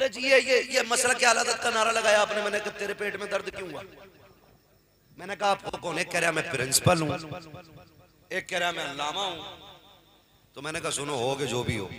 बोले जी ये मसला क्या हालत का नारा लगाया आपने। मैंने कहा तेरे पेट में दर्द क्यों हुआ? मैंने कहा आपको कौन? एक कह रहा मैं प्रिंसिपल हूं, एक कह रहा मैं अल्लामा हूं। तो मैंने कहा सुनो होगे जो भी हो,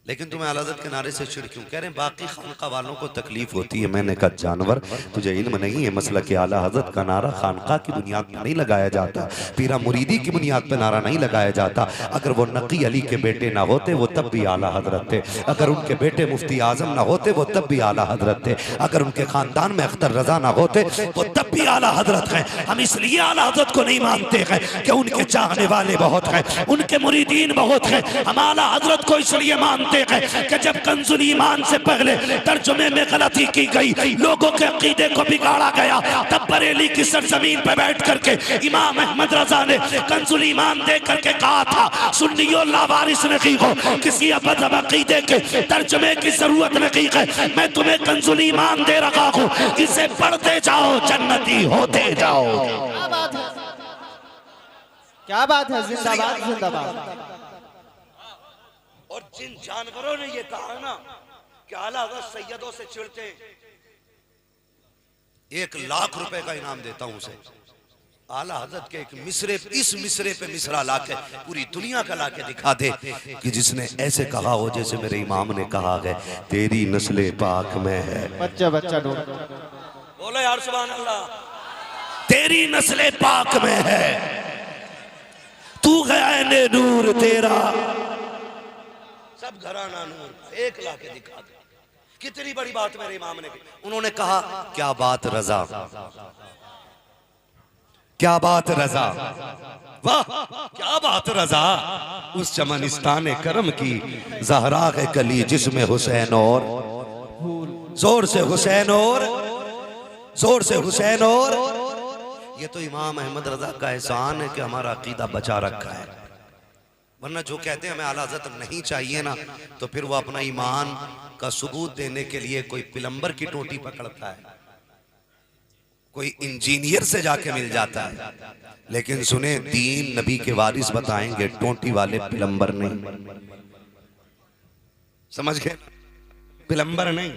लेकिन तुम्हें आला हज़रत के नारे से चिढ़ क्यों? कह रहे हैं बाकी खानका वालों को तकलीफ होती है। मैंने कहा जानवर, तुझे इल्म नहीं है मसला कि आला हज़रत का नारा खानका की बुनियाद पर नहीं लगाया जाता, पीरा मुरीदी की बुनियाद पर नारा नहीं लगाया जाता। अगर वो नकी अली के बेटे ना होते वो तब भी आला हज़रत थे, अगर उनके बेटे मुफ्ती आजम ना होते वो तब भी आला हज़रत थे, अगर उनके खानदान में अख्तर रजा ना होते वो तब भी आला हज़रत हैं। हम इसलिए आला हज़रत को नहीं मानते हैं कि उनके चाहने वाले बहुत हैं, उनके मुरीदीन बहुत हैं। हम आला हज़रत को इसलिए मानते कि जब कंजुल ईमान से पहले तर्जुमे में गलती की गई, लोगों के अकीदे को बिगाड़ा गया, तब बरेली की सरजमीन पर बैठ करके इमाम अहमद रजा ने कंजुल ईमान दे करके कहा था सुन्नियों लावारिस नहीं हो, किसी अबद अकीदे के तर्जुमे की जरूरत नहीं है, मैं तुम्हें कंजुल ईमान दे रखा हूँ, इसे पढ़ते जाओ जन्नती होते जाओ। क्या बात है, जिंदाबाद जिंदाबाद। और जिन जानवरों ने ये कहा ना कि आला हज़रत सैयदों से चिढ़ते, 1 लाख रुपए का इनाम देता हूं उसे। आला हज़रत के एक मिसरे, इस मिसरे पे मिसरा लाके पूरी दुनिया का लाके दिखा दे कि जिसने ऐसे कहा हो जैसे मेरे इमाम ने कहा है, तेरी नस्ले पाक में है। बच्चा बच्चा बोलो यार सुभान अल्लाह। तेरी नस्ले पाक में है, तू गया ने नूर तेरा, सब घराना नूर। 1 लाख दिखा दे, कितनी बड़ी बात मेरे इमाम ने की। उन्होंने कहा क्या बात रजा, क्या बात रजा, वाह क्या बात रजा, उस चमनिस्तान करम की ज़हरा है कली जिसमें हुसैन और जोर से हुसैन और जोर से हुसैन और। ये तो इमाम अहमद रजा का एहसान है कि हमारा अकीदा बचा रखा है, वरना जो कहते हैं हमें आला हज़रत नहीं चाहिए ना, तो फिर वो अपना ईमान का सबूत देने के लिए कोई प्लम्बर की टोटी पकड़ता है, कोई इंजीनियर से जाके मिल जाता है। लेकिन सुने, दीन नबी के वारिस बताएंगे, टोटी वाले प्लम्बर नहीं। समझ गए? प्लम्बर नहीं।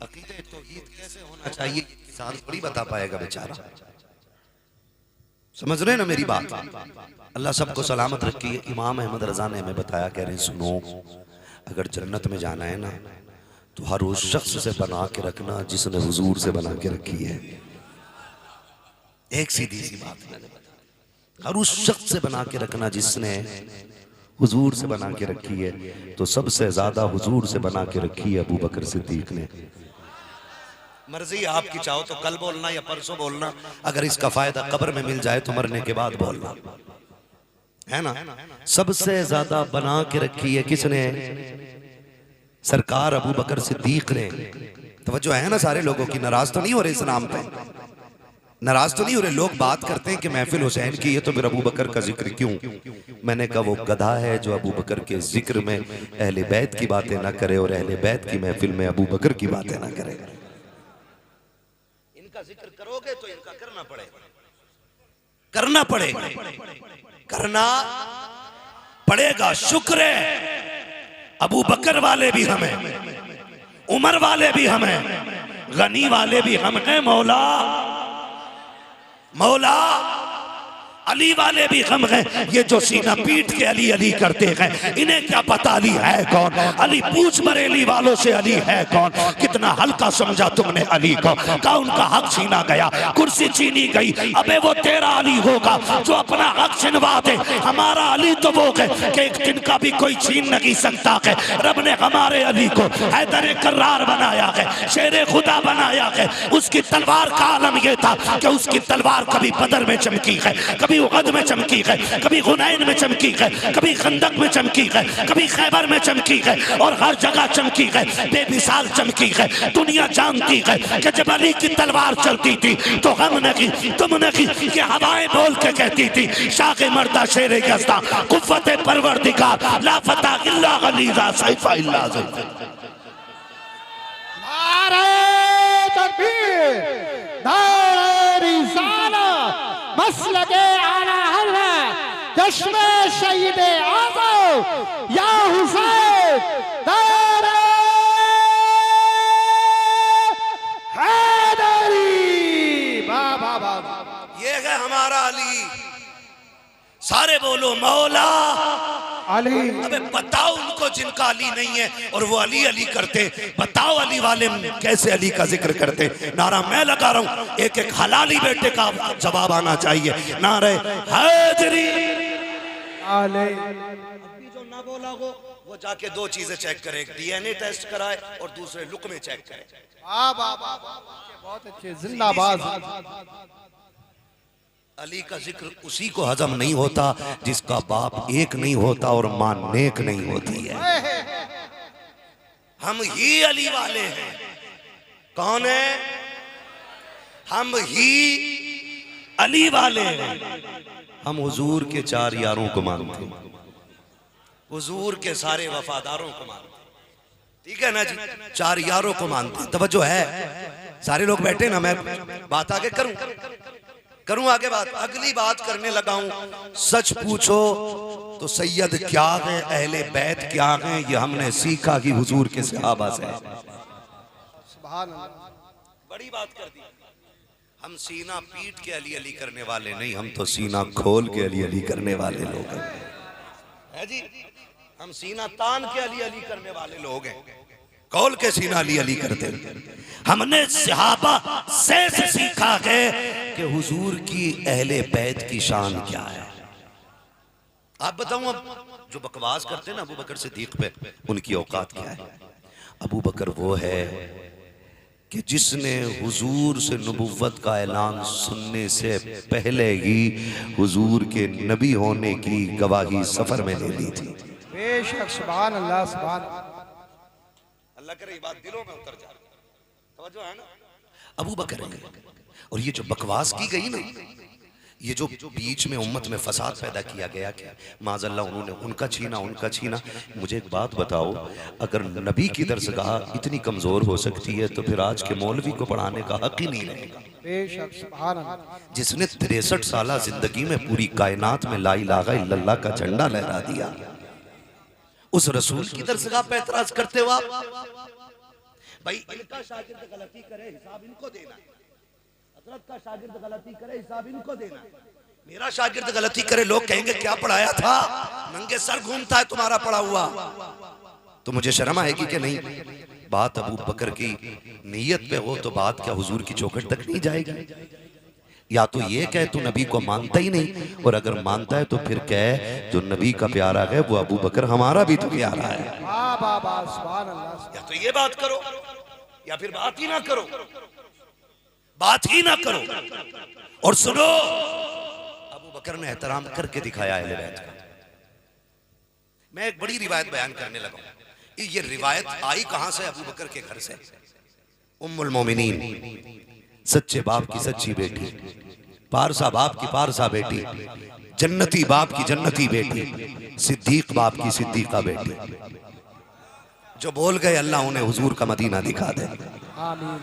अकीदे तौहीद कैसे होना चाहिए किसान थोड़ी बता पाएगा बेचारा। समझ रहे ना मेरी बात? अल्लाह सबको सलामत रखिए। इमाम अहमद रजा ने हमें बताया, कह रहे सुनो, अगर जन्नत में जाना है ना तो हर उस शख्स से बना के रखना जिसने हुजूर से बना के रखी है। एक सीधी सी बात मैंने बताया, हर उस शख्स से बना के रखना जिसने हुजूर से बना के रखी है। तो सबसे ज्यादा हुजूर से बना के रखी है अबू बकर सिद्दीक ने। मर्जी आपकी, चाहो तो कल बोलना या परसों बोलना, अगर इसका फायदा कब्र में मिल जाए तो मरने के बाद बोलना, है ना। सबसे ज्यादा बना के रखी है किसने? सरकार अबू बकर सिद्दीक ने। तवज्जो है ना सारे लोगों की? नाराज तो नहीं हो रहे इस नाम पे? नाराज तो नहीं हो रहे? लोग बात करते हैं कि महफिल हुसैन की है तो फिर अबू बकर का जिक्र क्यों? मैंने कहा वो गधा है जो अबू बकर के जिक्र में अहले बैत की बातें ना करे और अहले बैत की महफिल में अबू बकर की बातें ना करे। इनका जिक्र करोगे तो इनका करना पड़ेगा, करना पड़ेगा, करना पड़ेगा। शुक्र है अबू बकर वाले भी हमें, उमर वाले भी हमें, गनी वाले भी हम हैं, मौला मौला अली वाले भी हम हैं। ये जो सीना पीट के अली अली करते हैं, इन्हें क्या पता अली है कौन? अली पूछ बरेली वालों से अली है कौन? कितना हल्का समझा तुमने अली को, का उनका हक छीना गया, कुर्सी छीनी गई। अबे वो तेरा अली होगा जो अपना हक छिनवा दे। हमारा अली तो वो है कि एक दिन का भी कोई छीन नहीं सकता है। रब ने हमारे अली को हैदर कर्रार बनाया है, शेर खुदा बनाया है। उसकी तलवार का आलम यह था कि उसकी तलवार कभी बदर में चमकी है, कभी उहद में चमकी है, कभी हुनैन में चमकी है, कभी खंदक में चमकी है, कभी खैबर में चमकी है, और हर जगह चमकी है, बेमिसाल चमकी है। दुनिया जानती है कि जब अली की तलवार चलती थी तो हम नहीं तुम नहीं, ये हवाएं बोल के कहती थी शाक़े मर्दा शेर यज़दा कुव्वते परवरदिगार ला फता इल्ला गलीज़ा सैफ़ा इल्ला ज़ैफ़। नारे तकबीर, नारे रिसालत, मसलके आला हज़रत, चश्मे शहीद आज़म या हुसैन। सारे बोलो मौला अली। अबे बताओ उनको जिनका अली नहीं है और वो अली अली करते, बताओ अली वाले कैसे अली का जिक्र करते। नारा मैं लगा रहा हूं, एक एक हलाली बेटे का जवाब आना चाहिए। नारे हैदरी अली। अभी जो ना बोला वो जाके दो चीजें चेक करे, एक डीएनए टेस्ट कराए और दूसरे लुक में चेक करे। बहुत अच्छे, जिंदाबाद। अली का जिक्र उसी को हजम नहीं होता जिसका बाप एक नहीं होता और मां नेक नहीं होती है। हम ही अली वाले हैं। कौन है? हम ही अली वाले हैं। हम हुजूर के चार यारों को मानते हैं, हुजूर के सारे वफादारों को मानते हैं। ठीक है ना जी, चार यारों को मानते हैं। तवज्जो है, सारे लोग बैठे ना, मैं बात आगे करूं आगे बात। अगली बात करने लगा हूं, सच पूछो तो सैयद क्या है, अहले बैत क्या है, ये हमने सीखा कि हुजूर के सहाबा से। बड़ी बात कर दी। हम सीना पीट के अली अली करने वाले नहीं, हम तो सीना खोल के अली अली करने वाले लोग हैं, है जी। हम सीना तान के अली अली करने वाले लोग हैं, खोल के सीना अली अली करते हैं। हमने सहाबा से सीखा है कि हुजूर की अहले बैत की शान क्या है। आप बताऊं, अब जो बकवास करते हैं ना अबू बकर सिद्दीक पे, उनकी औकात क्या है। अबू बकर वो है कि जिसने हुजूर से नबुव्वत का ऐलान सुनने से पहले ही हुजूर के नबी होने की गवाही सफर में ले ली थी। बेशक, सुभान अल्लाह, सुभान अल्लाह करे ये बात दिलों में उतर जाए। तवज्जो है ना। अबू बकर और ये जो बकवास की गई ना, ये जो बीच में उम्मत में फसाद पैदा किया गया, क्या माज़अल्लाह उन्होंने उनका छीना। मुझे एक बात बताओ, अगर नबी की दरसगाह इतनी कमजोर हो सकती है तो फिर आज के मौलवी को पढ़ाने का हक ही नहीं रहेगा। बेशक, सुभान अल्लाह। जिसने 63 साल जिंदगी में पूरी कायनात में ला इलाहा इल्लल्लाह का झंडा लहरा दिया, उस रसूल की दरसगाह पे एतराज करते हो आप। भाई इनका शागिर्द गलती करे, हिसाब इनको देना। हजरत का शागिर्द गलती करे, हिसाब इनको देना। मेरा शागिर्द गलती करे, लोग कहेंगे क्या पढ़ाया था, नंगे सर घूमता है तुम्हारा पढ़ा हुआ। तो मुझे शर्म आएगी कि नहीं? बात अबू बकर की नीयत पे हो तो बात क्या हुजूर की चौखट तक नहीं जाएगी? या तो ये कहे तू नबी को मानता ही नहीं, और अगर मानता है तो फिर कहे जो नबी का प्यारा है वो अबू बकर हमारा भी तो प्यारा है। या तो ये बात करो या फिर बात ही ना करो, बात ही ना करो। और सुनो, अबू बकर ने एहतराम करके दिखाया अहले बैत का। मैं एक बड़ी रिवायत बयान करने लगा। ये रिवायत आई कहां से? अबू बकर के घर से। उम्मुल मोमिनीन, सच्चे बाप की सच्ची बेटी, पारसा बाप की पारसा बेटी, जन्नती बाप की जन्नती बेटी, सिद्दीक बाप की सिद्दीका बेटी, जो बोल गए अल्लाह उन्हें हुजूर का मदीना दिखा दे। आमीन।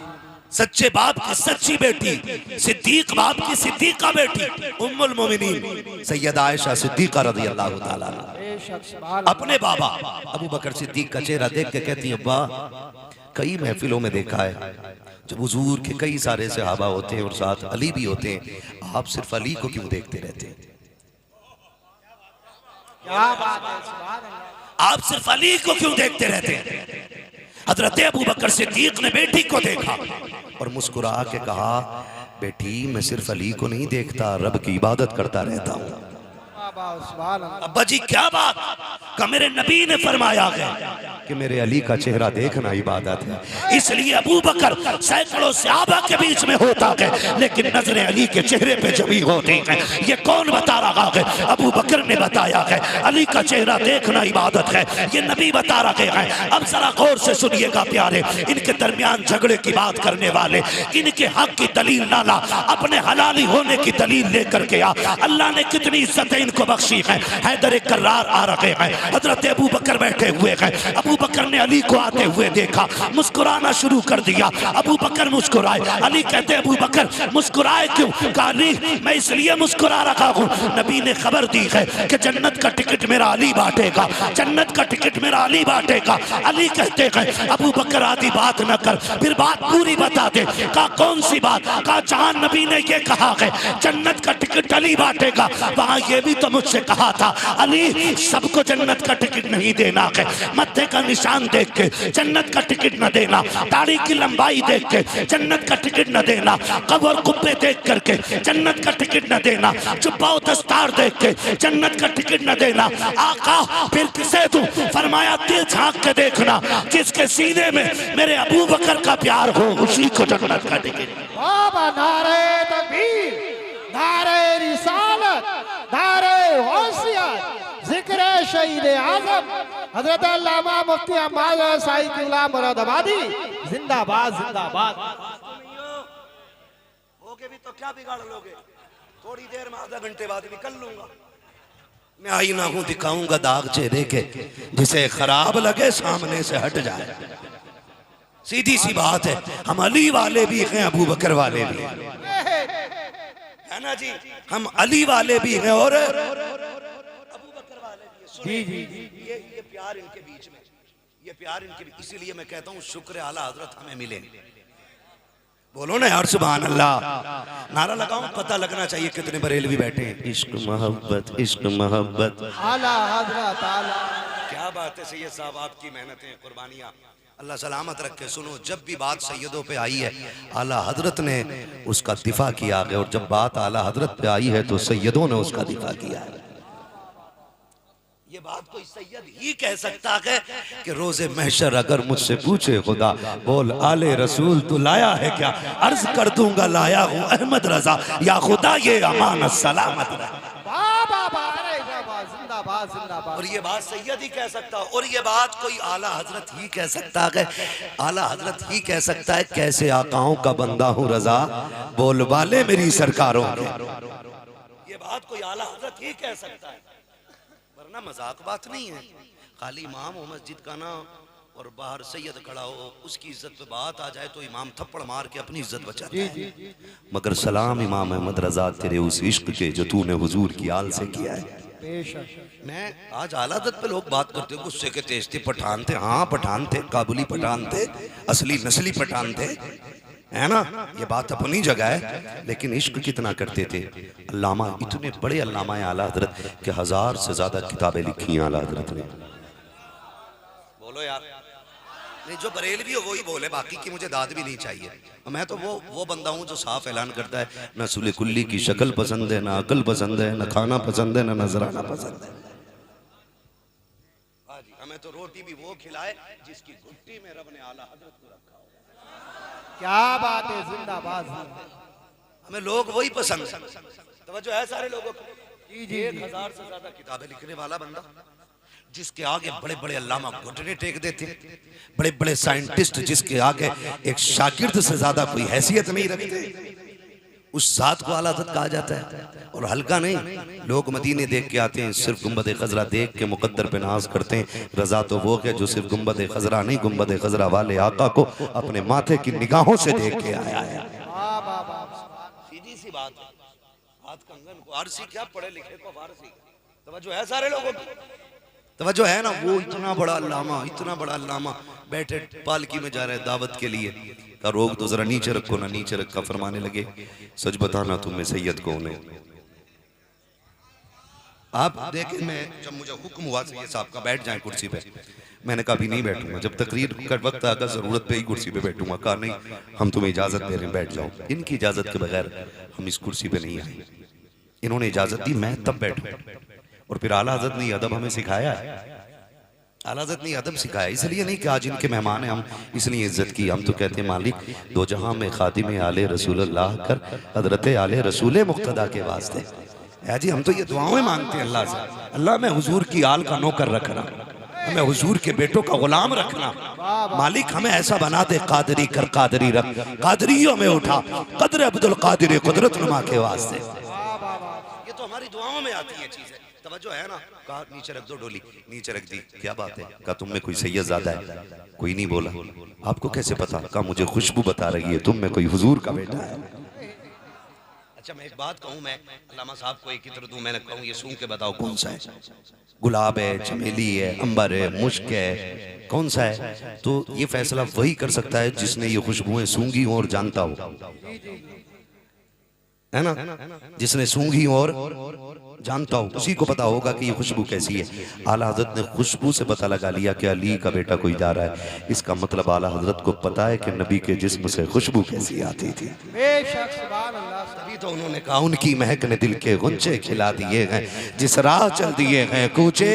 सच्चे बाप की सच्ची बेटी, सिद्दीक बाप की सिद्दीका बेटी, उम्मुल मोमिनीन सैयदा आयशा सिद्दीका रज़ियल्लाहु ताला अन्हा अपने बाबा अबू बकर सिद्दीक का चेहरा देख के कहती है, अब्बा कई महफिलों में देखा है जब हुजूर के कई सारे सहाबा होते हैं और साथ अली भी होते हैं, आप सिर्फ अली को क्यों देखते रहते हैं? क्या बात है, सुभान अल्लाह। आप सिर्फ अली को क्यों देखते रहते हैं? हजरत अबू बकर सिद्दीक ने बेटी को देखा और मुस्कुरा के कहा, बेटी मैं सिर्फ अली को नहीं देखता, रब की इबादत करता रहता हूँ। अब्बा जी क्या बात? का मेरे नबी ने फरमाया है कि मेरे अली का चेहरा देखना इबादत है। इसलिए अबू बकर सैकड़ों सहाबा के बीच में होता है, लेकिन नजरें अली के चेहरे पे जमी होती हैं। ये कौन बता रहा है? अबू बकर ने बताया है, अली का चेहरा देखना इबादत है। ये नबी बता रहे हैं। अब जरा गौर से सुनिएगा प्यारे, इनके दरमियान झगड़े की बात करने वाले, इनके हक की दलील ना ला, अपने हलाली होने की दलील लेकर के आ। अल्लाह ने कितनी इज्जत इनको बख्शी है। हैदर कर्रार आ रहे हैं, हजरत अबू बकर बैठे हुए हैं। अबू बकर ने अली को आते हुए देखा, मुस्कुराना शुरू कर दिया। अबू बकर मुस्कुराए। अली कहते अबू बकर मुस्कुराए क्यों? कहा अली मैं इसलिए मुस्कुरा रखा हूँ, नबी ने खबर दी है कि जन्नत का टिकट मेरा अली बांटेगा, जन्नत का टिकट मेरा अली बांटेगा। अली कहते हैं अबू बकर आधी बात न कर, फिर बात पूरी बता दे। कहा कौन सी बात? कहा जहां नबी ने ये कहा है जन्नत का टिकट अली बांटेगा, वहां ये भी तो मुझसे कहा था अली सबको जन्नत का टिकट नहीं देना है, मत्थे का निशान देख के जन्नत का टिकट न देना, दाढ़ी की लंबाई देख के जन्नत का टिकट न देना, कब्र कुब्बे देख करके जन्नत का टिकट न देना, जुब्बा दस्तार देख के जन्नत का टिकट न देना। आका फिर किसे तू? फरमाया दिल झांक के देखना, जिसके सीने में मेरे अबू बकर का प्यार हो उसी को जन्नत का टिकट। बाबा नारे तकबीर, नारे रिसालत, नारे होशियात, जिक्र शहीद आजम हजरत अल्लामा मुफ्ती अहमद साईं किबला मुरादाबादी जिंदाबाद जिंदाबाद। होगे भी तो क्या बिगाड़ लोगे, थोड़ी देर में आधा घंटे बाद निकल लूंगा। मैं आईना हूं दिखाऊंगा दाग चेहरे के, जिसे खराब लगे सामने से हट जाए। सीधी सी बात है, हम अली वाले भी हैं अबू बकर वाले भी हैं, है ना जी? हम अली वाले भी हैं और अबू बकर वाले भी हैं। जी जी ये प्यार इनके बीच में, ये प्यार इनके बीच, इसीलिए मैं कहता हूँ शुक्र आला हजरत हमें मिले। बोलो ना यार सुभान अल्लाह, नारा लगाओ, पता लगना चाहिए कितने बरेलवी बैठे हैं। इश्क मोहब्बत, इश्क मोहब्बत, आला हजरत आला। क्या बात है सैयद साहब, आपकी मेहनतें कुर्बानियाँ अल्लाह सलामत रखे। सुनो, जब भी बात सैयदों पे आई है आला हजरत ने उसका दिफा किया है, और जब बात आला हजरत पे आई है तो सैयदों ने उसका दिफा किया है। ये बात कोई सैयद ही कह सकता है कि रोजे महशर अगर मुझसे पूछे खुदा बोल आले रसूल तू लाया है क्या, अर्ज कर दूंगा लाया हूँ अहमद रजा, या खुदा ये अमानत सलामत रहे। जिंदाबाद जिंदाबाद। और ये बात सैयद ही कह सकता है, और ये बात कोई आला हजरत ही कह सकता है। आला हजरत ही कह सकता है कैसे आकाओं का बंदा हूँ रजा, बोल वाले मेरी सरकारों के। ये बात कोई आला हजरत ही कह सकता है, वरना मजाक बात नहीं है। खाली इमाम हो मस्जिद का ना और बाहर सैयद खड़ा हो, उसकी इज्जत पे बात आ जाए तो इमाम थप्पड़ मार के अपनी इज्जत बचाता है। मगर सलाम इमाम अहमद रजा तेरे उस इश्क के जो तूने हुजूर की आल से किया है। मैं आज आलादत पे लोग बात करते हो गुस्से के तेज थे, पठान थे, हाँ पठान थे, काबुली पठान थे, असली नस्ली पठान थे, है ना? ये बात अपनी जगह है, लेकिन इश्क कितना करते थे। अल्लामा, इतने बड़े अल्लामा है आला हजरत के 1000 से ज्यादा किताबें लिखी हैं आला हजरत ने। बोलो यार, नहीं जो बरेलवी हो वही बोले, बाकी की मुझे दाद भी नहीं चाहिए। मैं तो वो बंदा हूँ जो साफ ऐलान करता है ना सुले कुल्ली की शक्ल पसंद है, ना अकल पसंद है, ना खाना पसंद है, ना नजराना पसंद है। हमें तो रोटी भी वो खिलाए जिसकी घुट्टी में रब ने आला हजरत को रखा हो। क्या बात है, जिंदाबाद। हमें लोग वही पसंद है। तवज्जो है सारे लोगों को। 1000 से ज्यादा किताबें लिखने वाला बंदा, जिसके आगे बड़े बड़े अल्लामा घुटने टेक देते, बड़े बड़े साइंटिस्ट जिसके आगे एक शागिर्द से ज्यादा कोई हैसियत नहीं रखते, उस जात को आला हज़रत कहा जाता है। और हल्का नहीं, लोग मदीने देख के आते हैं, सिर्फ गुंबद खजरा देख के मुकद्दर पे नाज करते हैं। रजा तो वो है जो सिर्फ गुंबद खजरा नहीं, गुंबद खजरा वाले आका को अपने माथे की निगाहों से देख के आया है। सीधी सी बात है, हाथ कंगन को आरसी क्या, पढ़े लिखे को फारसी। तवज्जो है सारे लोगों की, तवज्जो है ना? वो इतना बड़ा अल्लामा, इतना बड़ा अल्लामा बैठे पालकी में जा रहे दावत के लिए, का रोग तो जरा नीचे रखो ना, नीचे रखा। फरमाने लगे सच बताना तुम्हें सैयद कौन है? आप देखें, मैं जब मुझे हुक्म हुआ सैयद साहब का बैठ जाए कुर्सी पे, मैंने कहा भी नहीं बैठूंगा, जब तकरीर का वक्त आगा जरूरत पे ही कुर्सी पे बैठूंगा। कहा नहीं, हम तुम्हें इजाजत दे रहे हैं, बैठ जाओ। इनकी इजाजत के बगैर हम इस कुर्सी पे नहीं आए, इन्होंने इजाजत दी, मैं तब बैठूं। और फिर आला हज़रत ने अदब हमें सिखाया है, आला हज़रत ने अदब सिखाया। इसलिए नहीं कि आज इनके मेहमान हैं हम इसलिए इज्जत की, हम तो कहते हैं मालिक दो जहां में खादिम आले रसूल अल्लाह कर हजरत आले रसूल मुक्तदा के वास्ते है जी। हम तो ये दुआएं मांगते हैं अल्लाह से, अल्लाह मैं हुजूर की आल का नौकर रखना, हमें हुजूर के बेटों का गुलाम रखना। मालिक हमें ऐसा बना दे, कादरी कर कादरी रख, कादरियों में उठा, कदर अब्दुल कादिर कुदरत नुमा के वास्ते। ये तो हमारी दुआओं में आती है चीजें। तवज्जो है ना? कहा नीचे रख दो डोली, नीचे रख दी। क्या बात है? कहा तुम में कोई सैयदजादा है? कोई नहीं बोला। आपको कैसे पता? कहा मुझे खुशबू बता रही है तुम में कोई हुजूर का बेटा है। अच्छा मैं एक बात कहूँ, मैं अल्लामा साहब को एक इत्र दूं, मैंने कहूँ ये सूंघ के बताओ कौन सा है? गुलाब है, चमेली है, अंबर है, मुश्क है, कौन सा है? तो ये फैसला वही कर सकता है जिसने ये खुशबुएं सूंघी हो और जानता हो, है ना? जिसने सूंघी और जानता हो उसी को पता होगा कि ये खुशबू कैसी है। आला हजरत ने खुशबू से पता लगा लिया कि अली का बेटा कोई जा रहा है। इसका मतलब आला हजरत को पता है कि नबी के जिस्म से खुशबू कैसी आती थी। बेशक सुभान अल्लाह। तभी तो उन्होंने कहा उनकी महक ने दिल के गुंजे खिला दिए हैं, जिस राह चल दिए हैं कूचे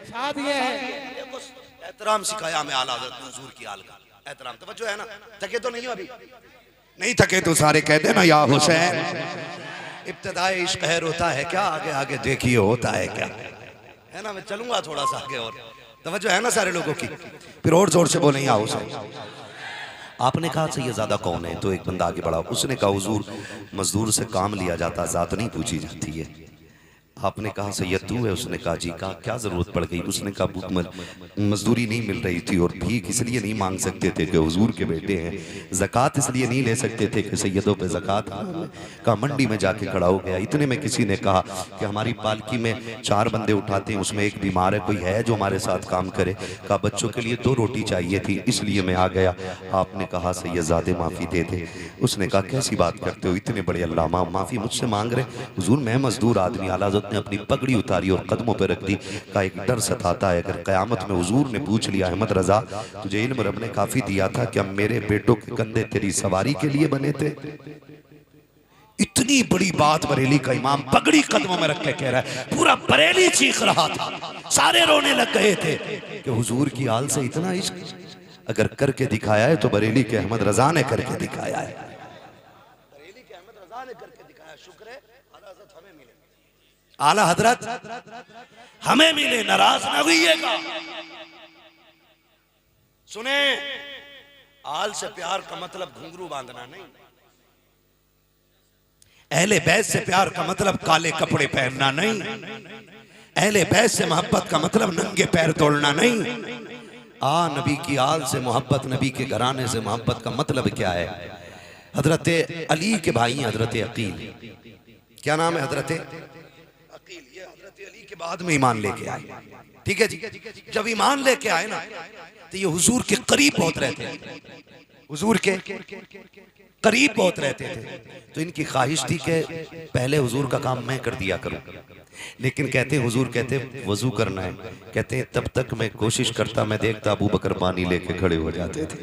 साथ ये है। एहतराम सिखाया हमें आला हजरत ने हुजूर की आल का एहतराम। तवज्जो है ना? थके तो नहीं हो? अभी नहीं थके तो सारे कह देना या हुसैन। इब्तिदाए इश्क खैर होता है क्या, आगे आगे देखिए होता है क्या, है ना? मैं चलूंगा थोड़ा सा आगे और। तवज्जो है ना सारे लोगों की? फिर और जोर से बोले या हुसैन। आपने कहा सैयदजादा कौन है? तो एक बंदा आगे बढ़ा, उसने कहा हुजूर मजदूर से काम लिया जाता, जात नहीं पूछी जाती है। आपने कहा सैयद तू है? उसने कहा जी। कहा क्या जरूरत पड़ गई? उसने कहा मजदूरी नहीं मिल रही थी और भीख इसलिए नहीं मांग सकते थे कि हुजूर के बेटे हैं, ज़कात इसलिए नहीं ले सकते थे कि सैयदों पे ज़कात। कहा मंडी में जाके खड़ा हो गया। इतने में किसी ने कहा कि हमारी पालकी में 4 बंदे उठाते हैं, उसमें एक बीमार है, कोई है जो हमारे साथ काम करे? कहा बच्चों के लिए 2 रोटी चाहिए थी इसलिए मैं आ गया। आपने कहा सैयदजादे माफ़ी दे दे। उसने कहा कैसी बात करते हो, इतने बड़े अल्लामा माफ़ी मुझसे मांग रहे? हुजूर मैं मजदूर आदमी। आला हज़रत ने अपनी पगड़ी उतारी और कदमों पर रख दी। का एक डर सताता है, अगर कयामत में हुजूर ने पूछ लिया अहमद रजा तुझे इल्म रब ने काफी दिया था, क्या मेरे बेटों के कंधे तेरी सवारी के लिए बने थे? इतनी बड़ी बात बरेली का इमाम पगड़ी कदमों में रख के कह रहा है। पूरा बरेली चीख रहा था, सारे रोने लग गए थे कि हुजूर की आल से इतना इश्क अगर करके दिखाया है तो बरेली के अहमद रजा ने करके दिखाया है। बरेली के अहमद रजा ने करके दिखाया। शुक्र है आला हजरत हमें मिले, नाराज न होइएगा। सुने, आल से प्यार का मतलब घुंघरू बांधना नहीं, अहले बैत से प्यार का मतलब काले कपड़े पहनना नहीं, अहले बैत से मोहब्बत का मतलब नंगे पैर तोड़ना नहीं। नबी की आल से मोहब्बत, नबी के घराने से मोहब्बत का मतलब क्या है? हजरत अली के भाई हजरत अकील, क्या नाम है? हजरत अकील। ये हजरत अली के बाद में ईमान लेके आए, ठीक है जी। जब ईमान लेके आए ना तो ये हुजूर के करीब बहुत रहते थे, हुजूर के करीब बहुत रहते थे। तो इनकी ख्वाहिश थी कि पहले हुजूर का काम मैं कर दिया करूं, लेकिन कहते हुजूर कहते वजू करना है, कहते हैं तब तक मैं कोशिश करता, मैं देखता अबू बकर पानी लेके खड़े हो जाते थे।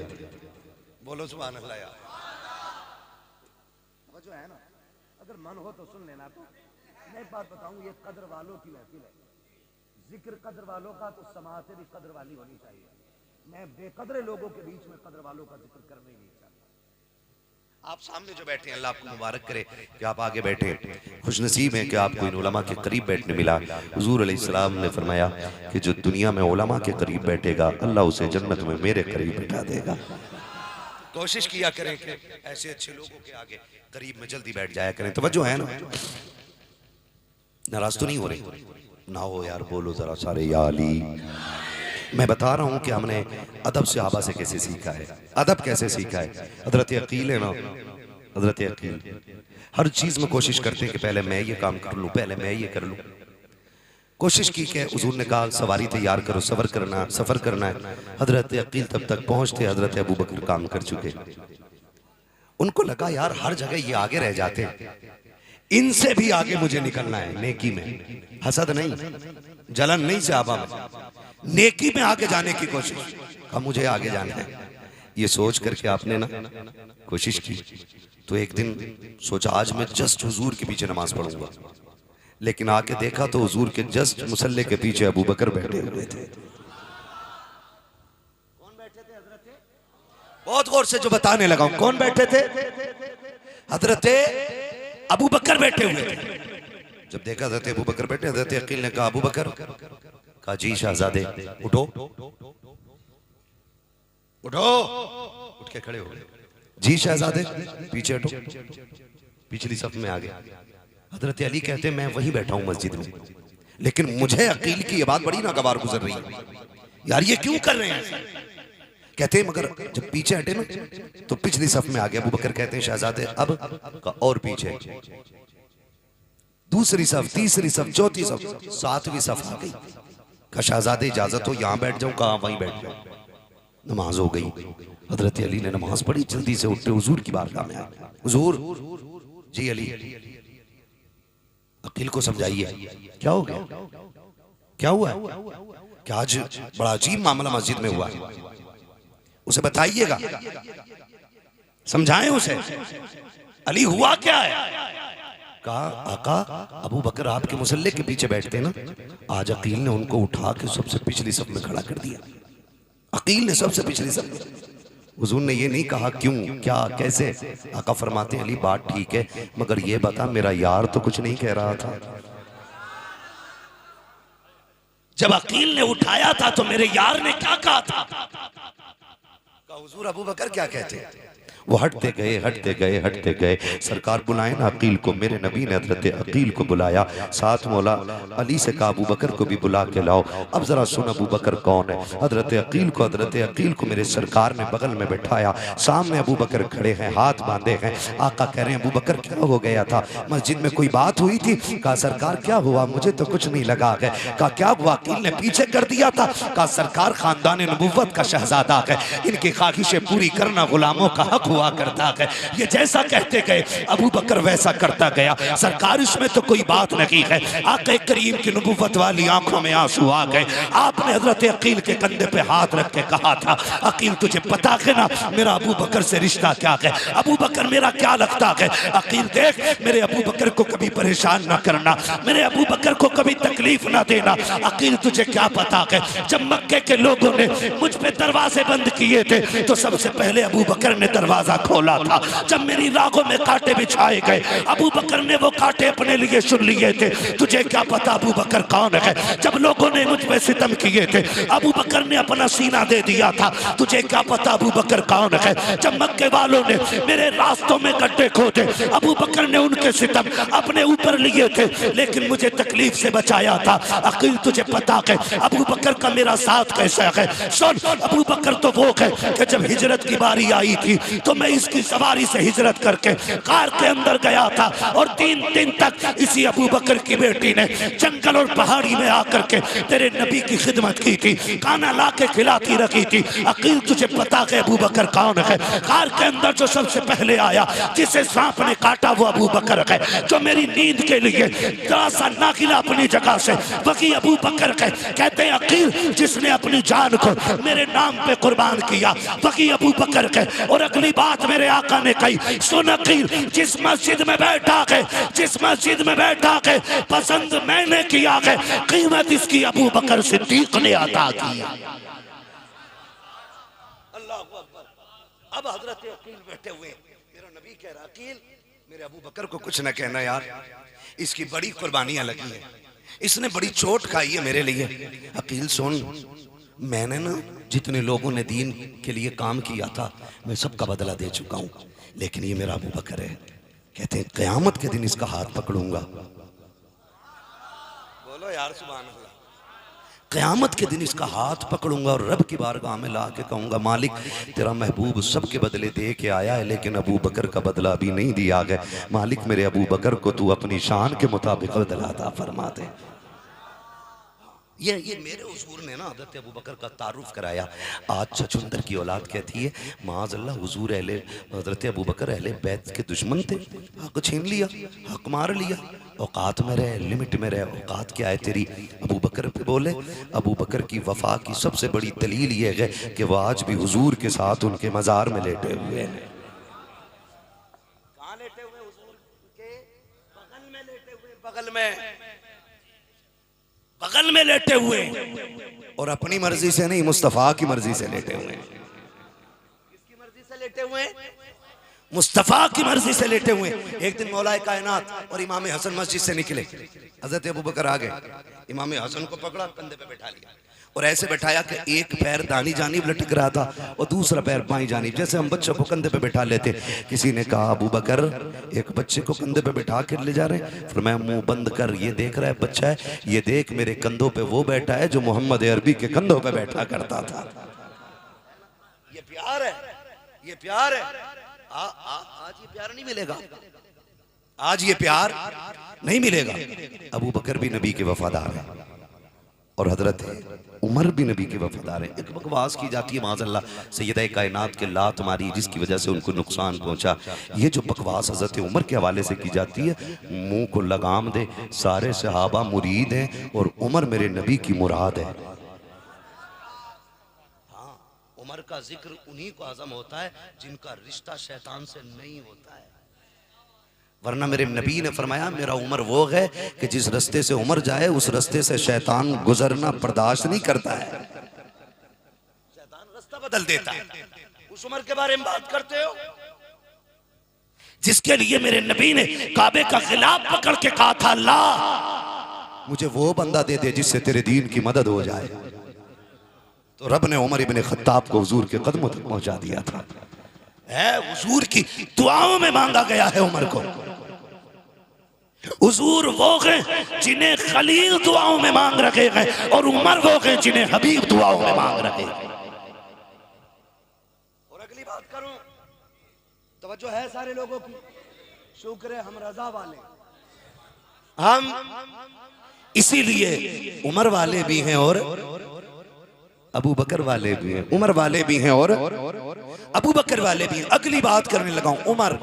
बोलो सुभान अल्लाह यार। जो है ना, अगर मन हो तो सुन लेना। तो मैं एक बात बताऊं, ये कद्र वालों की महफिल है, जिक्र कद्र वालों का, तो समाअत भी कद्र वाली होनी चाहिए। मैं बेकद्रे लोगों के बीच में कद्र वालों का जिक्र करना ही नहीं चाहता। आप सामने जो बैठे हैं, अल्लाह आपको मुबारक करे कि आप आगे बैठे, खुशनसीब हैं कि आपको इन उलमा के करीब बैठने मिला। हुजूर अलैहिस्सलाम ने फरमाया कि जो दुनिया में उलमा के करीब बैठेगा, अल्लाह उसे जन्नत में मेरे करीब बैठा देगा। कोशिश किया करें कि ऐसे अच्छे लोगों के आगे करीब में जल्दी बैठ जाया करें। तवज्जो है ना? नाराज तो नहीं हो रहे? ना हो यार, बोलो जरा सारे या अली। मैं बता रहा हूँ कि हमने अदब सहाबा से कैसे सीखा है, अदब कैसे सीखा है। हजरत अकील है ना, हजरत अकील हर चीज में कोशिश करते हैं कि पहले मैं ये काम कर लूँ, पहले मैं ये कर लूँ। कोशिश की कि हुजूर ने कहा सवारी तैयार करो, सफर करना है। हजरत अकील तब तक पहुंचते हजरत अबू बकर काम कर चुके। उनको लगा यार हर जगह ये आगे रह जाते हैं, इनसे भी आगे मुझे निकलना है नेकी में। हसद नहीं, जलन नहीं, सहाबा में नेकी में आगे जाने की कोशिश। अब मुझे आगे जाना है, ये सोच करके आपने ना कोशिश की। तो एक दिन सोचा आज मैं जस्ट हुजूर के पीछे नमाज पढ़ूंगा, लेकिन आके देखा तो हुजूर के जस्ट मुसल्ले के पीछे अबू बकर बैठे हुए थे। कौन बैठे थे? हजरत, बहुत गौर से जो बताने लगा हूं, कौन बैठे थे? हजरत अबू बकर बैठे हुए थे। जब देखा हजरत अबू बकर बैठे, हजरत अकील ने कहा अबू बकर, कहा जी शहजादे उठो, उठो, उठ के खड़े हो गए। जी शहजादे पीछे हटो, पिछली सफ में आ गए। हजरत अली कहते मैं वहीं बैठा हूं मस्जिद में, लेकिन मुझे अकील की ये बात बड़ी नागवार गुजर रही है, यार ये क्यों कर रहे हैं। कहते हैं मगर जब पीछे हटे ना तो पिछली सफ में आ गया। अबू बकर कहते हैं शहजादे अब का और पीछे, दूसरी सफ, तीसरी सफ, चौथी सफ, सातवीं सफ आ गई। का शहजादे इजाजत हो यहां बैठ जाऊं, कहा वहीं बैठ जाऊं। नमाज हो गई। हजरत अली ने नमाज पढ़ी, जल्दी से उठते हुजूर की बारगाह में आए। हुजूर जी अली अकील को समझाइए क्या हो गया, क्या हुआ है, क्या आज बड़ा अजीब मामला मस्जिद में हुआ, उसे बताइएगा, समझाएं उसे। अली हुआ क्या है। कहा आका अबू बकर आपके मुसल्ले के पीछे बैठते ना, आज अकील ने उनको उठा के सबसे पिछली सब में खड़ा कर दिया। अकील ने सबसे पिछली सब में। हुजूर ने ये नहीं कहा क्यों, क्या, कैसे। आका फरमाते अली बात ठीक है, मगर ये बता मेरा यार तो कुछ नहीं कह रहा था। जब अकील ने उठाया था तो मेरे यार ने क्या कहा था। हुजूर अबू बकर क्या कहते हैं। वो हटते गए, हटते गए, हटते गए। सरकार बुलाए ना अकील को। मेरे नबी ने हजरत अकील को बुलाया, साथ मौला अली से कहा अबू बकर को भी बुला के लाओ। अब जरा सुन अबू बकर कौन है। हजरत अकील को मेरे सरकार ने बगल में बैठाया। सामने अबू बकर खड़े हैं, हाथ बांधे हैं। आका कह रहे हैं अबू बकर क्या हो गया था, मस्जिद में कोई बात हुई थी। कहा सरकार क्या हुआ, मुझे तो कुछ नहीं लगा है। कहा क्या हुआ, अकील ने पीछे कर दिया था। कहा सरकार खानदान नबुव्वत का शहजादा है, इनकी ख्वाहिशें पूरी करना गुलामों का हक हुआ करता है। ये जैसा कहते गए अबू बकर वैसा करता गया। सरकार इसमें तो कोई बात नहीं है। आका करीम की नबुव्वत वाली आंखों में आंसू आ गए। आपने हजरत अकील के कंधे पे हाथ रख के कहा था अकील तुझे पता है ना मेरा अबू बकर से रिश्ता क्या है, अबू बकर मेरा क्या लगता है। अकील देख मेरे अबू बकर को कभी परेशान ना करना, मेरे अबू बकर को कभी तकलीफ ना देना। अकील तुझे क्या पता है, जब मक्के के लोगों ने मुझ पे दरवाजे बंद किए थे तो सबसे पहले अबू बकर ने दरवाजा खोला था। जब मेरी रागों में कांटे बिछाए गए अबू बकर ने वो कांटे अपने लिए चुन लिए थे। तुझे क्या पता अबू बकर कौन है। जब लोगों ने मुझ पे सितम किए थे अबू बकर ने अपना सीना दे दिया था। तुझे क्या पता अबू बकर कौन है। जब मक्के वालों ने मेरे रास्तों में गड्ढे खोदे अबू बकर ने उनके सितम अपने ऊपर लिए थे, लेकिन मुझे तकलीफ से बचाया था। अकील तुझे पता है अबू बकर का मेरा साथ कैसा है। सुन अबू बकर तो वो है कि जब हिजरत की बारी आई थी तो मैं इसकी सवारी से हिजरत करके कार के अंदर गया था और 3 दिन तक इसी अबू बकर की बेटी ने जंगल और पहाड़ी में आकर के तेरे नबी की खिदमत की थी, खाना ला के खिलाती रखी थी। अकील तुझे पता है अबू बकर कौन है। कार के अंदर जो सबसे पहले आया जिसे सांप ने काटा वो अबू बकर है। जो मेरी नींद के लिए जरा सा ना गिरा अपनी जगह से वही अबू बकर है। कहते हैं अकील जिसने अपनी जान को मेरे नाम पे कुर्बान किया वही अबू बकर है। और अगली बात मेरे आका ने कही सुन अकील जिस मस्जिद में बैठा है, जिस मस्जिद में बैठा है पसंद मैंने किया है, कीमत इसकी अबू बकर सिद्दीक ने अता की। अल्लाह अकबर। अब हजरत अकील बैठे हुए, मेरा नबी कह रहा अकील मेरे अबू बकर को कुछ न कहना यार, इसकी बड़ी कुर्बानियां लगी है, इसने बड़ी चोट खाई है मेरे लिए। अकील सुन मैंने ना जितने लोगों ने दीन के लिए काम किया था मैं सबका बदला दे चुका हूं, लेकिन ये मेरा अबू बकर है। कहते हैं क़यामत के दिन इसका हाथ पकड़ूंगा। बोलो यार सुभान अल्लाह। क़यामत के दिन इसका हाथ पकड़ूंगा और रब की बारगाह में ला के कहूंगा मालिक तेरा महबूब सबके बदले दे के आया है, लेकिन अबू बकर का बदला अभी नहीं दिया गया। मालिक मेरे अबू बकर को तू अपनी शान के मुताबिक बदला अता फरमा दे। ये मेरे हुजूर ने ना हज़रत अबू बकर का तारुफ कराया। आज छछुंदर की औलाद कहती है माज़अल्लाह हुजूर अहले हज़रत अबू बकर अहले बैत के दुश्मन थे, हक छीन लिया, हक मार लिया। औकात में रहे, लिमिट में रहे। औकात क्या है तेरी। अबू बकर पे बोले अबू बकर की वफा की सबसे बड़ी दलील ये है कि वह आज भी हुजूर के साथ उनके मज़ार में लेटे हुए हैं। कहाँ लेटे हुए? हुजूर के बगल में लेटे हुए, बगल में लेटे हुए, और अपनी मर्जी से नहीं मुस्तफा की मर्जी से लेटे हुए। किसकी मर्जी से लेटे हुए? मुस्तफा की मर्जी से लेटे हुए। एक दिन मौलाए कायनात और इमाम हसन मस्जिद से निकले। हजरत अबू बकर आ गए, इमाम हसन को पकड़ा, कंधे पे बैठा लिया, और ऐसे बैठाया कि एक पैर दानी जानिब लटक रहा था और दूसरा पैर बाईं जानिब, जैसे हम बच्चों को कंधे पे बैठा लेते। किसी ने कहा अबू बकर एक बच्चे को कंधे पे बैठा कर ले जा रहे हैं। फिर मैं मुंह बंद कर, ये देख रहा है बच्चा है, ये देख मेरे कंधों पे वो बैठा है जो मोहम्मद अरबी के कंधों पे बैठा करता था। ये प्यार है, ये प्यार है। आज ये प्यार नहीं मिलेगा, आज ये प्यार नहीं मिलेगा। अबू बकर भी नबी के वफादार है और हजरत उमर भी नबी के वफादार है। एक बकवास की जाती है माज़अल्लाह सैयदा कायनात के लात मारी जिसकी वजह से उनको नुकसान पहुंचा। ये जो बकवास हजरत उमर के हवाले से की जाती है, मुंह को लगाम दे, सारे सहाबा मुरीद हैं और उमर मेरे नबी की मुराद है। हाँ, उमर का जिक्र उन्हीं को आज़म होता है जिनका रिश्ता शैतान से नहीं होता है। वरना मेरे नबी ने फरमाया मेरा उमर वो है कि जिस रास्ते से उमर जाए उस रास्ते से शैतान गुजरना बर्दाश्त नहीं करता है, शैतान रास्ता बदल देता है। उस उमर के बारे में बात करते हो जिसके लिए मेरे नबी ने काबे का खिलाफ पकड़ के कहा था अल्लाह मुझे वो बंदा दे दे जिससे तेरे दीन की मदद हो जाए। तो रब ने उमर इब्ने खत्ताब को हुजूर के कदमों तक पहुंचा दिया था। हुजूर की दुआओं में मांगा गया है उमर को। हुजूर वो हैं जिन्हें खलील दुआओं में मांग रखे गए और उमर वो हैं जिन्हें हबीब दुआओं में मांग रखे। और अगली बात करूं, तवज्जो है सारे लोगों की, शुक्र है हम रजा वाले, हम इसीलिए उमर वाले भी हैं और अबू बकर वाले भी हैं। उमर वाले भी हैं और अबू बकर वाले भी हैं। अगली बात करने लगा हूं, उमर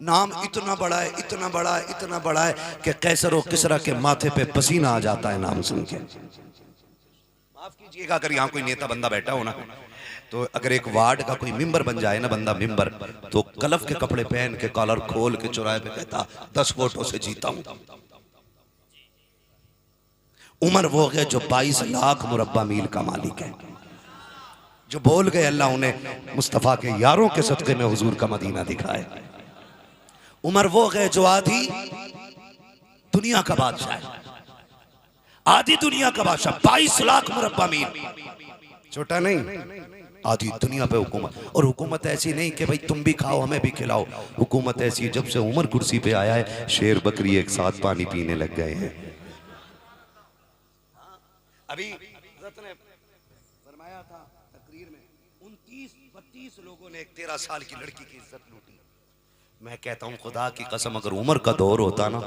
नाम इतना बड़ा है, इतना बड़ा है, इतना बड़ा है कि कैसर और किसरा के माथे पे पसीना आ जाता है नाम सुन के। माफ कीजिएगा अगर यहाँ कोई नेता बंदा बैठा हो ना, तो अगर एक वार्ड का कोई मेंबर बन जाए ना बंदा मेंबर, तो कलफ के कपड़े पहन के कॉलर खोल के चौराहे पे कहता 10 वोटों से जीता हूं। उमर वो है जो 22 लाख मुरब्बा मील का मालिक है, जो बोल गए अल्लाह उन्हें मुस्तफ़ा के यारों के सदक़े में हुजूर का मदीना दिखाए। उमर वो है जो आधी दुनिया का बादशाह है, आधी दुनिया का बादशाह, 22 लाख मुरब्बा मील, छोटा नहीं, आधी दुनिया पे हुकूमत। और हुकूमत ऐसी नहीं कि भाई तुम भी खाओ हमें भी खिलाओ, हुकूमत ऐसी है जब से उमर कुर्सी पे आया है शेर बकरी एक साथ पानी पीने लग गए हैं। अभी हज़रत ने फरमाया था तकरीर में 29-32 लोगों ने एक 13 साल की लड़की की इज्जत लूटी। मैं कहता हूं खुदा की कसम अगर उमर का दौर होता ना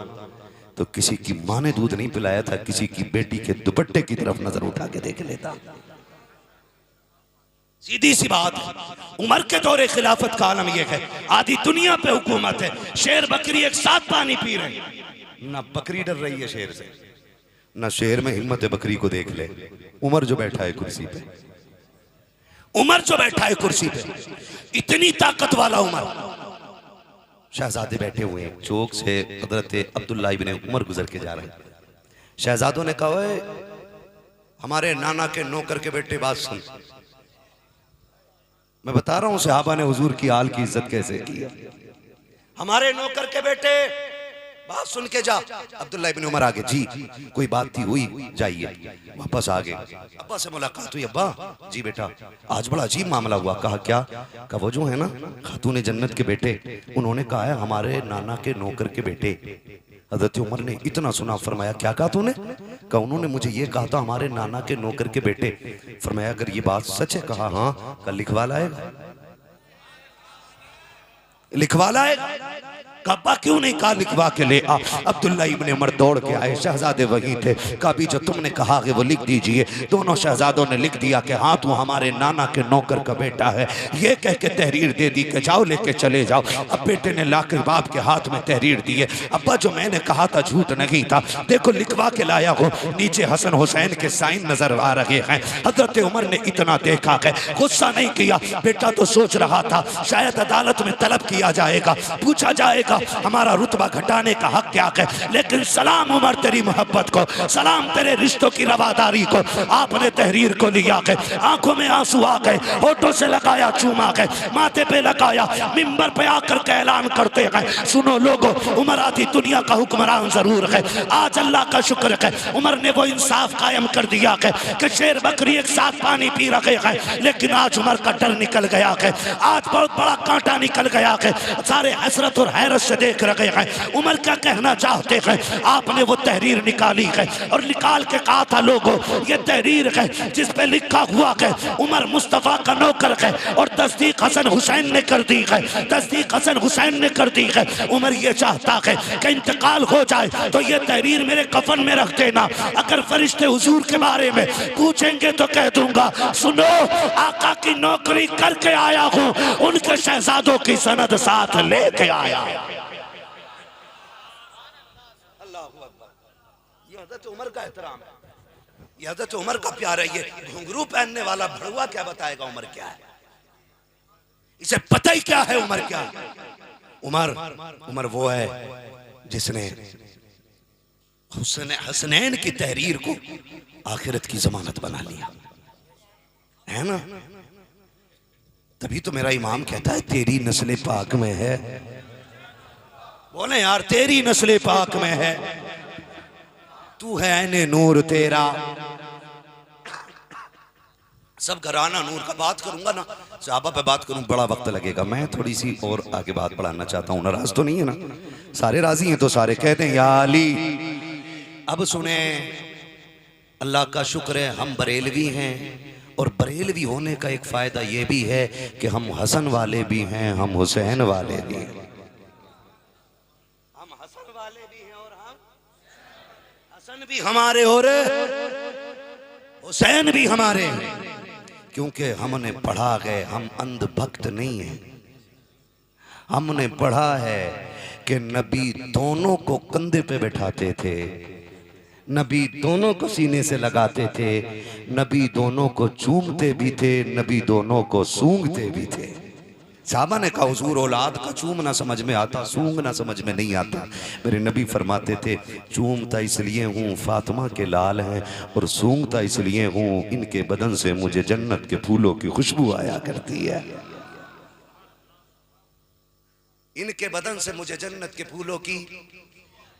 तो किसी की मां ने दूध नहीं पिलाया था, किसी की बेटी के दुपट्टे की तरफ नजर उठा के देख लेता। सीधी सी बात है, उमर के दौरे खिलाफत का आलम यह है आधी दुनिया पे हुकूमत है, शेर बकरी एक साथ पानी पी रहे, ना बकरी डर रही है शेर से, ना शेर में हिम्मत है बकरी को देख ले। उमर जो बैठा है कुर्सी पे, उमर जो बैठा है कुर्सी पे, इतनी ताकत वाला उमर। शहजादे बैठे हुए हैं, चौक से हजरत अब्दुल्ला इब्ने उमर गुजर के जा रहे हैं। शहजादों ने कहा हमारे नाना के नौकर के बेटे बात सुन। मैं बता रहा हूं सहाबा ने हुजूर की आल की इज्जत कैसे की। हमारे नौकर के बेटे बात सुन के जा। अब्दुल्ला इब्ने उमर आगे, जी कोई बात थी हुई, जाइए। वापस आ गए, अब्बा से मुलाकात हुई, अब्बा जी बेटा आज बड़ा अजीब मामला हुआ। कहा क्या? कहा वो जो है ना खातून जन्नत के बेटे, उन्होंने कहा है हमारे नाना के नौकर के बेटे। हजरत उमर ने इतना सुना, फरमाया क्या कहा तूने? कहा उन्होंने मुझे ये कहा था हमारे नाना के नौकर के बेटे। फरमाया अगर ये बात सच है? कहा हाँ। कल लिखवा लाएगा, लिखवा लाएगा। कब्बा क्यों नहीं कहा लिखवा के ले आ। अब्दुल्ला इब्ने उमर दौड़ के आए, शहजादे वहीं थे। कभी जो तुमने कहा कि वो लिख दीजिए। दोनों शहजादों ने लिख दिया कि हाँ तू हमारे नाना के नौकर का बेटा है। ये कह के तहरीर दे दी कि जाओ लेके चले जाओ। अब बेटे ने लाकर बाप के हाथ में तहरीर दी है। अब्बा जो मैंने कहा था झूठ नहीं था, देखो लिखवा के लाया हो। नीचे हसन हुसैन के साइन नजर आ रहे हैं। हजरत उमर ने इतना देखा है, गुस्सा नहीं किया। बेटा तो सोच रहा था शायद अदालत में तलब किया जाएगा, पूछा जाएगा का हमारा रुतबा घटाने का हक क्या है, लेकिन सलाम उमर तेरी मोहब्बत को, सलाम तेरे रिश्तों की रवादारी को। आपने तहरीर को लिया है, आंखों में आंसू आ गए, होठों से लगाया चूमा गए, माथे पे लगाया, मिंबर पे आकर के ऐलान करते हैं, सुनो लोगों, उमर आधी दुनिया का हुक्मरान जरूर है, आज अल्लाह का शुक्र है उमर ने वो इंसाफ कायम कर दिया है कि शेर बकरी एक साथ पानी पी रहे हैं, लेकिन आज उमर का डर निकल गया है, आज बहुत बड़ा कांटा निकल गया है, सारे हसरत और हैरत से देख रहे हैं उमर क्या कहना चाहते हैं। आपने वो तहरीर निकाली है और निकाल के कहा था लोगों, ये तहरीर है जिस पे लिखा हुआ है उमर मुस्तफा का नौकर है, और तस्दीक हसन हुसैन ने कर दी है, तस्दीक हसन हुसैन ने कर दी है। उमर ये चाहता है कि इंतकाल हो जाए तो ये तहरीर मेरे कफन में रख देना, अगर फरिश्ते हुजूर के बारे में पूछेंगे तो कह दूंगा, सुनो आका की नौकरी करके आया हूं, उनके शहजादों की सनद साथ लेके आया। अल्लाह हू अकबर। ये हज़रत उमर का एहतराम है, ये हज़रत उमर का प्यार है। ये घुंघरू पहनने वाला भड़ुआ क्या बताएगा उमर क्या है, इसे पता ही क्या है उमर क्या है। उमर वो है जिसने हसनैन की तहरीर को आखिरत की जमानत बना लिया है ना। तभी तो मेरा इमाम कहता है तेरी नस्ल पाक में है, बोले यार तेरी नस्ल पाक में है, तू है ऐने नूर तेरा। सब घराना नूर का बात करूंगा ना, सहाबा पे बात करूं बड़ा वक्त लगेगा, मैं थोड़ी सी और आगे बात बढ़ाना चाहता हूं। नाराज तो नहीं है ना, सारे राजी हैं तो सारे कहते हैं या अली। अब सुने, अल्लाह का शुक्र है हम बरेलवी हैं, और बरेलवी होने का एक फायदा ये भी है कि हम हसन वाले भी हैं, हम हुसैन वाले भी हैं। हम हसन वाले भी हैं और हम हसन भी हमारे और हुसैन भी हमारे हैं, क्योंकि हमने पढ़ा है, हम अंधभक्त नहीं हैं। हमने पढ़ा है कि नबी दोनों को कंधे पे बैठाते थे, नबी दोनों को सीने से लगाते थे, नबी दोनों को चूमते भी थे, नबी दोनों को सूंघते भी थे। साहबा ने कहा हुजूर औलाद का चूमना समझ में आता, सूंघना समझ में नहीं आता। मेरे नबी फरमाते थे चूमता इसलिए हूँ फातिमा के लाल हैं, और सूंघता इसलिए हूँ इनके बदन से मुझे जन्नत के फूलों की खुशबू आया करती है, इनके बदन से मुझे जन्नत के फूलों की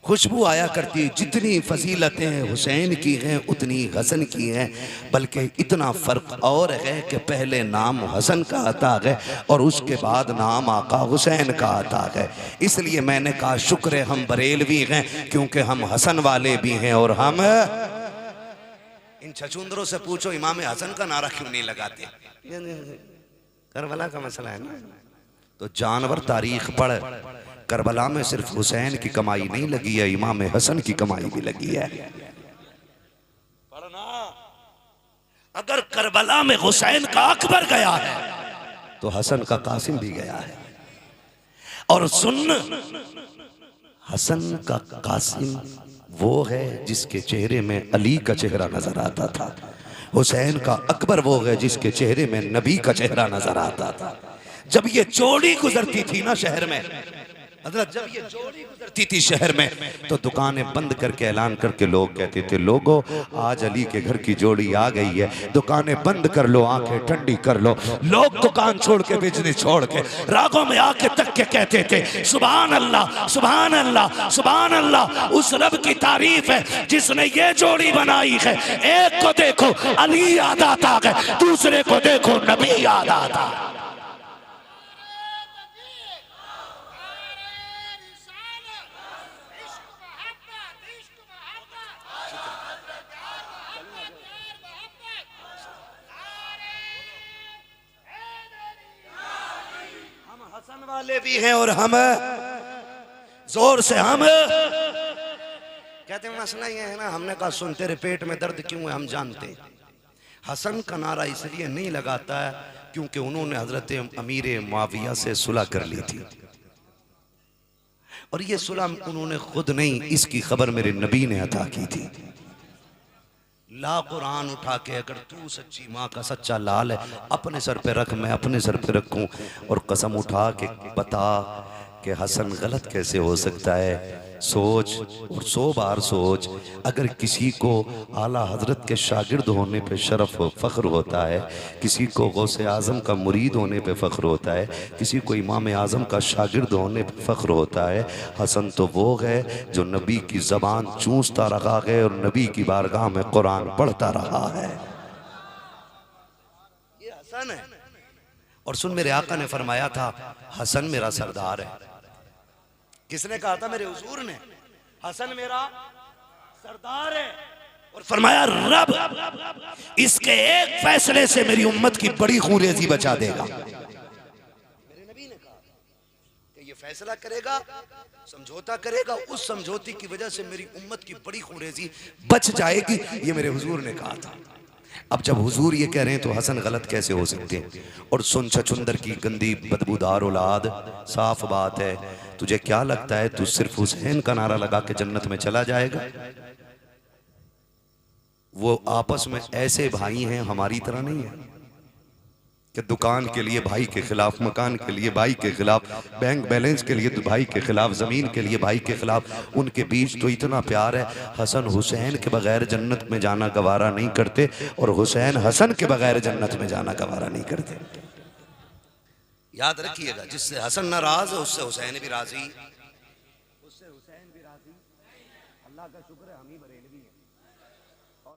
खुशबू आया करती है। जितनी फजीलतें हुसैन की हैं उतनी हसन की हैं, बल्कि इतना फ़र्क और है कि पहले नाम हसन का आता है और उसके बाद नाम आका हुसैन का आता है। इसलिए मैंने कहा शुक्र है हम बरेलवी हैं, क्योंकि हम हसन वाले भी हैं। और हम इन छछूंदरों से पूछो इमाम हसन का नारा क्यों नहीं लगाते, करबला का मसला है ना। तो जानवर तारीख पढ़, करबला में सिर्फ हुसैन की कमाई नहीं लगी है, इमाम हसन की कमाई भी लगी है। पढ़ना, अगर करबला में हुसैन का अकबर गया है तो हसन का कासिम भी गया है। और सुन, हसन का कासिम वो है जिसके चेहरे में अली का चेहरा नजर आता था, हुसैन का अकबर वो है जिसके चेहरे में नबी का चेहरा नजर आता था। जब ये जोड़ी गुजरती थी ना शहर में, हज़रत जब ये जोड़ी गुजरती थी शहर में, तो दुकानें बंद करके ऐलान करके लोग कहते थे लोगों आज अली के घर की जोड़ी आ गई है, दुकानें बंद कर लो, आंखें ठंडी कर लो। लोग दुकान छोड़ के बिजनेस छोड़ के रागों में आके तक के कहते थे सुभान अल्लाह सुभान अल्लाह सुभान अल्लाह, उस रब की तारीफ है जिसने ये जोड़ी बनाई है। एक को देखो अली याद आता है, दूसरे को देखो नबी याद आता। वाले भी हैं और हम जोर से हम कहते हैं मसला ये है ना। हमने कहा सुन तेरे पेट में दर्द क्यों है हम जानते। हसन का नारा इसलिए नहीं लगाता है क्योंकि उन्होंने हजरत अमीर मुआविया से सुलह कर ली थी, और ये सुलह उन्होंने खुद नहीं, इसकी खबर मेरे नबी ने अता की थी। ला कुरान उठा के अगर तू सच्ची माँ का सच्चा लाल है अपने सर पे रख, मैं अपने सर पे रखूं, और कसम उठा के बता कि हसन गलत कैसे हो सकता है। सोच और 100 बार सोच, अगर किसी को आला हजरत के शागिर्द होने पे शरफ फ़ख्र होता है, किसी को गौसे आज़म का मुरीद होने पे फ़ख्र होता है, किसी को इमाम आज़म का शागिर्द होने पे फ़ख्र होता है, हसन तो वो है जो नबी की ज़बान चूसता रहा है और नबी की बारगाह में कुरान पढ़ता रहा है। ये हसन है। और सुन, मेरे आका ने फरमाया था हसन मेरा सरदार है। किसने कहा था? मेरे हुजूर ने। हसन मेरा सरदार है। और फरमाया रब इसके एक फैसले से मेरी उम्मत की बड़ी खूरेजी बचा देगा। मेरे नबी ने कहा कि ये फैसला करेगा, समझौता करेगा, उस समझौते की वजह से मेरी उम्मत की बड़ी खूरेजी बच जाएगी। ये मेरे हुजूर ने कहा था। अब जब हुजूर ये कह रहे हैं तो हसन गलत कैसे हो सकते हैं? और सुन, छछुंदर की गंदी बदबूदार औलाद, साफ बात है, तुझे क्या लगता है तू सिर्फ हुसैन का नारा लगा के जन्नत में चला जाएगा? वो आपस में ऐसे भाई हैं, हमारी तरह नहीं है कि दुकान के लिए भाई के खिलाफ, मकान के लिए भाई के खिलाफ, बैंक बैलेंस के लिए भाई के खिलाफ, जमीन के लिए भाई के खिलाफ। उनके बीच तो इतना प्यार है, हसन हुसैन के बगैर जन्नत में जाना गवारा नहीं करते और हुसैन हसन के बगैर जन्नत में जाना गवारा नहीं करते। याद रखिएगा, जिससे हसन नाराज है उससे हुसैन भी राजी, उससे हुसैन भी राजी। अल्लाह का शुक्र है हम ही बड़े